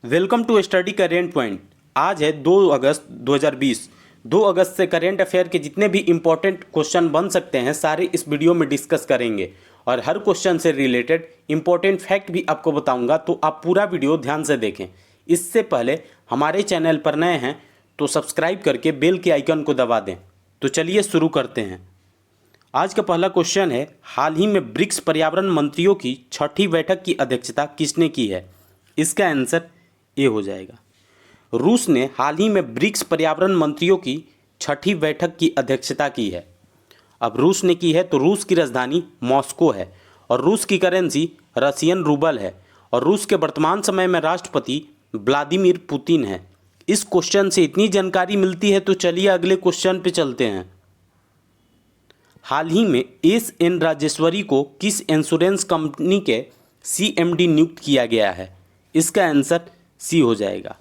Welcome to study current point. आज है 2 अगस्त 2020। 2 अगस्त से करेंट अफेयर के जितने भी इम्पोर्टेंट क्वेश्चन बन सकते हैं सारे इस वीडियो में डिस्कस करेंगे और हर क्वेश्चन से रिलेटेड इम्पोर्टेंट फैक्ट भी आपको बताऊंगा, तो आप पूरा वीडियो ध्यान से देखें। इससे पहले हमारे चैनल पर नए हैं तो सब्सक्राइब करके बेल के आइकन को दबा दें। तो चलिए शुरू करते हैं। आज का पहला क्वेश्चन है, हाल ही में ब्रिक्स पर्यावरण मंत्रियों की 6ठी बैठक की अध्यक्षता किसने की है? इसका आंसर ए हो जाएगा। रूस ने हाल ही में ब्रिक्स पर्यावरण मंत्रियों की 6ठी बैठक की अध्यक्षता की है। अब रूस ने की है तो रूस की राजधानी मॉस्को है और रूस की करेंसी रशियन रूबल है और रूस के वर्तमान समय में राष्ट्रपति व्लादिमीर पुतिन है। इस क्वेश्चन से इतनी जानकारी मिलती है तो चलिए अगले क्वेश्चन पे चलते हैं। हाल ही में एस एन राजेश्वरी को किस इंश्योरेंस कंपनी के सीएमडी नियुक्त किया गया है? इसका आंसर सी हो जाएगा।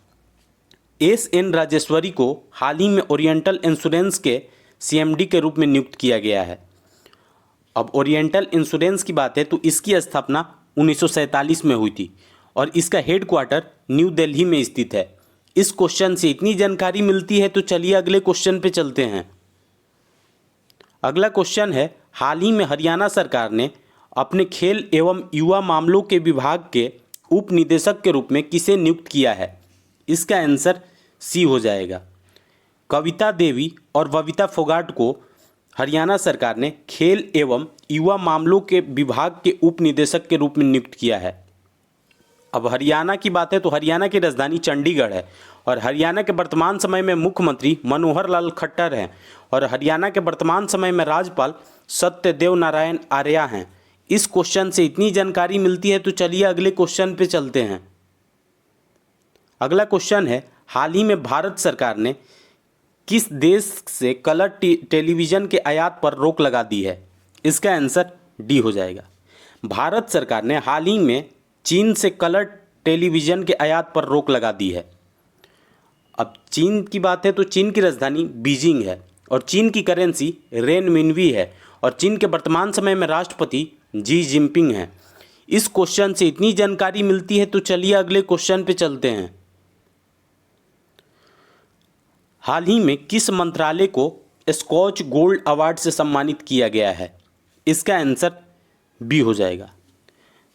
एस एन राजेश्वरी को हाल ही में ओरिएंटल इंश्योरेंस के सीएमडी के रूप में नियुक्त किया गया है। अब ओरिएंटल इंश्योरेंस की बात है तो इसकी स्थापना 1947 में हुई थी और इसका हेडक्वार्टर न्यू दिल्ली में स्थित है। इस क्वेश्चन से इतनी जानकारी मिलती है तो चलिए अगले क्वेश्चन पे चलते हैं। अगला क्वेश्चन है, हाल ही में हरियाणा सरकार ने अपने खेल एवं युवा मामलों के विभाग के उप निदेशक के रूप में किसे नियुक्त किया है? इसका आंसर सी हो जाएगा। कविता देवी और बबीता फोगाट को हरियाणा सरकार ने खेल एवं युवा मामलों के विभाग के उप निदेशक के रूप में नियुक्त किया है। अब हरियाणा की बात है तो हरियाणा की राजधानी चंडीगढ़ है और हरियाणा के वर्तमान समय में मुख्यमंत्री मनोहर लाल खट्टर हैं और हरियाणा के वर्तमान समय में राज्यपाल सत्यदेव नारायण आर्य हैं। इस क्वेश्चन से इतनी जानकारी मिलती है तो चलिए अगले क्वेश्चन पे चलते हैं। अगला क्वेश्चन है, हाल ही में भारत सरकार ने किस देश से कलर टेलीविज़न के आयात पर रोक लगा दी है? इसका आंसर डी हो जाएगा। भारत सरकार ने हाल ही में चीन से कलर टेलीविज़न के आयात पर रोक लगा दी है। अब चीन की बात है तो चीन की राजधानी बीजिंग है और चीन की करेंसी रेनमिनवी है और चीन के वर्तमान समय में राष्ट्रपति जी जिनपिंग हैं। इस क्वेश्चन से इतनी जानकारी मिलती है तो चलिए अगले क्वेश्चन पे चलते हैं। हाल ही में किस मंत्रालय को स्कॉच गोल्ड अवार्ड से सम्मानित किया गया है? इसका आंसर बी हो जाएगा।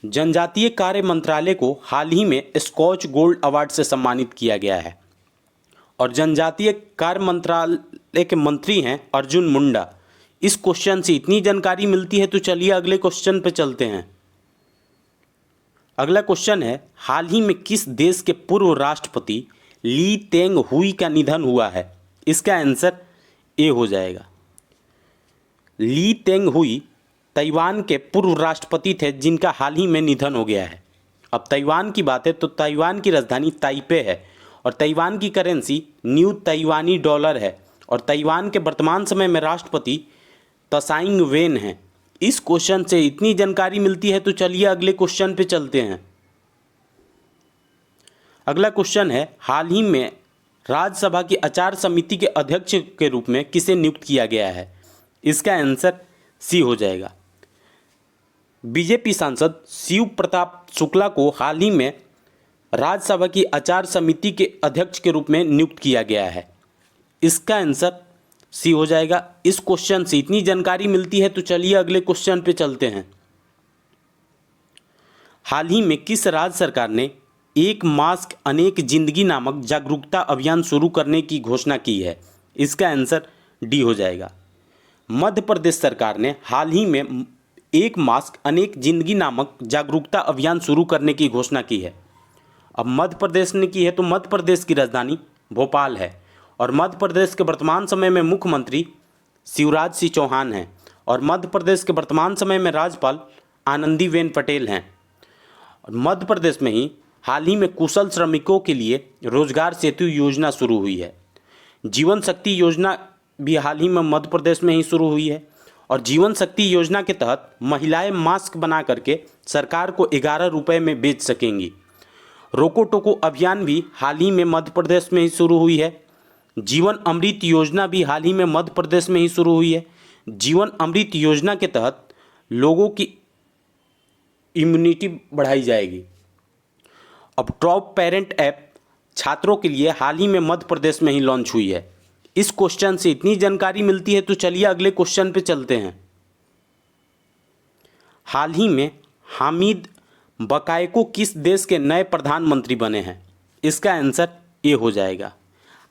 जनजातीय कार्य मंत्रालय को हाल ही में स्कॉच गोल्ड अवार्ड से सम्मानित किया गया है और जनजातीय कार्य मंत्रालय के मंत्री हैं अर्जुन मुंडा। इस क्वेश्चन से इतनी जानकारी मिलती है तो चलिए अगले क्वेश्चन पे चलते हैं। अगला क्वेश्चन है, हाल ही में किस देश के पूर्व राष्ट्रपति ली तेंग हुई का निधन हुआ है? इसका आंसर ए हो जाएगा। ली तेंग हुई ताइवान के पूर्व राष्ट्रपति थे जिनका हाल ही में निधन हो गया है। अब ताइवान की बात है तो ताइवान की राजधानी ताइपे है और ताइवान की करेंसी न्यू ताइवानी डॉलर है और ताइवान के वर्तमान समय में राष्ट्रपति तसाइंग वेन हैं। इस क्वेश्चन से इतनी जानकारी मिलती है तो चलिए अगले क्वेश्चन पे चलते हैं। अगला क्वेश्चन है, हाल ही में राज्यसभा की आचार समिति के अध्यक्ष के रूप में किसे नियुक्त किया गया है? इसका आंसर सी हो जाएगा। बीजेपी सांसद शिव प्रताप शुक्ला को हाल ही में राज्यसभा की आचार समिति के अध्यक्ष के रूप में नियुक्त किया गया है। इसका आंसर सी हो जाएगा। इस क्वेश्चन से इतनी जानकारी मिलती है तो चलिए अगले क्वेश्चन पे चलते हैं। हाल ही में किस राज्य सरकार ने एक मास्क अनेक जिंदगी नामक जागरूकता अभियान शुरू करने की घोषणा की है? इसका आंसर डी हो जाएगा। मध्य प्रदेश सरकार ने हाल ही में एक मास्क अनेक जिंदगी नामक जागरूकता अभियान शुरू करने की घोषणा की है। अब मध्य प्रदेश ने की है तो मध्य प्रदेश की राजधानी भोपाल है और मध्य प्रदेश के वर्तमान समय में मुख्यमंत्री शिवराज सिंह चौहान हैं और मध्य प्रदेश के वर्तमान समय में राज्यपाल आनंदीबेन पटेल हैं। और मध्य प्रदेश में ही हाल ही में कुशल श्रमिकों के लिए रोजगार सेतु योजना शुरू हुई है। जीवन शक्ति योजना भी हाल ही में मध्य प्रदेश में ही शुरू हुई है और जीवन शक्ति योजना के तहत महिलाएं मास्क बना करके सरकार को 11 रुपये में बेच सकेंगी। रोको टोको अभियान भी हाल ही में मध्य प्रदेश में ही शुरू हुई है। जीवन अमृत योजना भी हाल ही में मध्य प्रदेश में ही शुरू हुई है। जीवन अमृत योजना के तहत लोगों की इम्यूनिटी बढ़ाई जाएगी अब टॉप पेरेंट ऐप छात्रों के लिए हाल ही में मध्य प्रदेश में ही लॉन्च हुई है। इस क्वेश्चन से इतनी जानकारी मिलती है तो चलिए अगले क्वेश्चन पे चलते हैं। हाल ही में हामिद बकायको किस देश के नए प्रधानमंत्री बने हैं? इसका आंसर ए हो जाएगा।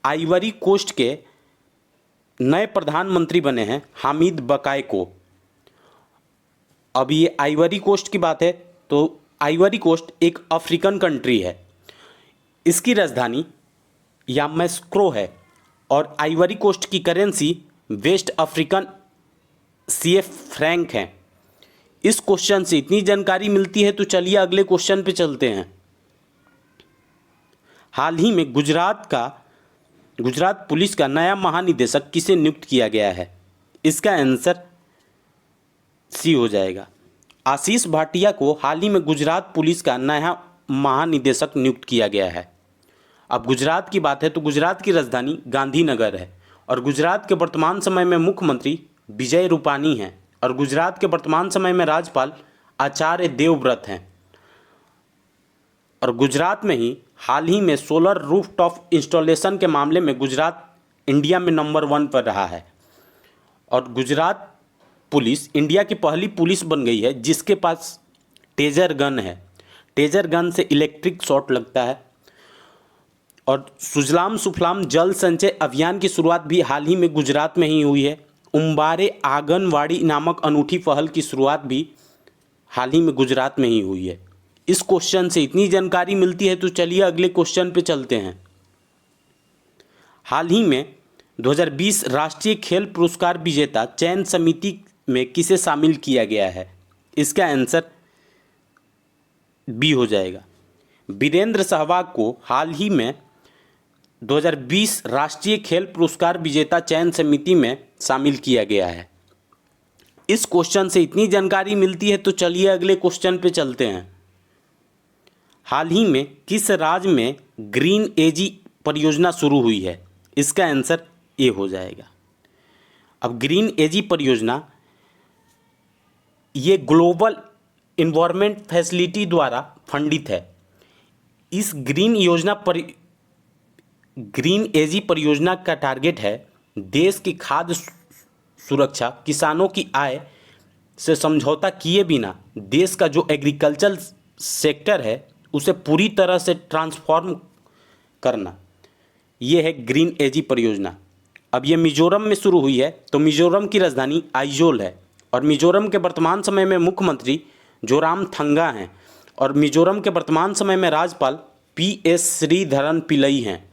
आइवरी कोस्ट के नए प्रधानमंत्री बने हैं हामिद बकायको। अब ये आइवरी कोस्ट की बात है तो आइवरी कोस्ट एक अफ्रीकन कंट्री है। इसकी राजधानी यामैस्क्रो है और आइवरी कोस्ट की currency waste African CF Frank है। इस क्वेश्चन से इतनी जानकारी मिलती है तो चलिए अगले क्वेश्चन पे चलते हैं। हाल ही में गुजरात पुलिस का नया महानिदेशक किसे नियुक्त किया गया है? इसका आंसर सी हो जाएगा। आशीष भाटिया को हाल ही में गुजरात पुलिस का नया महानिदेशक नियुक्त किया गया है। अब गुजरात की बात है तो गुजरात की राजधानी गांधीनगर है और गुजरात के वर्तमान समय में मुख्यमंत्री विजय रूपानी हैं और गुजरात के वर्तमान समय में राज्यपाल आचार्य देवव्रत हैं। और गुजरात में ही हाल ही में सोलर रूफटॉप इंस्टॉलेशन के मामले में गुजरात इंडिया में नंबर 1 पर रहा है और गुजरात पुलिस इंडिया की पहली पुलिस बन गई है जिसके पास टेजर गन है। टेजर गन से इलेक्ट्रिक शॉट लगता है। और सुजलाम सुफलाम जल संचय अभियान की शुरुआत भी हाल ही में गुजरात में ही हुई है। उम्बारे आंगनवाड़ी नामक अनूठी पहल की शुरुआत भी हाल ही में गुजरात में ही हुई है। इस क्वेश्चन से इतनी जानकारी मिलती है तो चलिए अगले क्वेश्चन पे चलते हैं। हाल ही में 2020 राष्ट्रीय खेल पुरस्कार विजेता चयन समिति में किसे शामिल किया गया है? इसका आंसर बी हो जाएगा। वीरेंद्र सहवाग को हाल ही में 2020 राष्ट्रीय खेल पुरस्कार विजेता चयन समिति में शामिल किया गया है। इस क्वेश्चन से इतनी जानकारी मिलती है तो चलिए अगले क्वेश्चन पे चलते हैं। हाल ही में किस राज्य में ग्रीन एजी परियोजना शुरू हुई है? इसका आंसर ए हो जाएगा। अब ग्रीन एजी परियोजना ये ग्लोबल इन्वायरमेंट फैसिलिटी द्वारा फंडित है। इस ग्रीन एजी परियोजना का टारगेट है देश की खाद्य सुरक्षा, किसानों की आय से समझौता किए बिना देश का जो एग्रीकल्चर सेक्टर है उसे पूरी तरह से ट्रांसफॉर्म करना। ये है ग्रीन एजी परियोजना। अब ये मिजोरम में शुरू हुई है तो मिजोरम की राजधानी आइजोल है और मिजोरम के वर्तमान समय में मुख्यमंत्री जोरामथंगा हैं और मिजोरम के वर्तमान समय में राज्यपाल PS श्रीधरन पिल्लई हैं।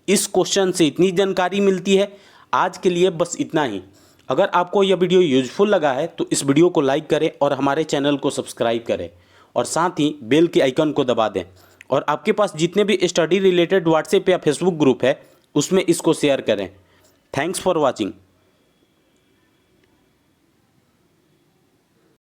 इस क्वेश्चन से इतनी जानकारी मिलती है। आज के लिए बस इतना ही। अगर आपको यह वीडियो यूजफुल लगा है तो इस वीडियो को लाइक करें और हमारे चैनल को सब्सक्राइब करें और साथ ही बेल के आइकन को दबा दें। और आपके पास जितने भी स्टडी रिलेटेड व्हाट्सएप या फेसबुक ग्रुप है उसमें इसको शेयर करें। Thanks for watching.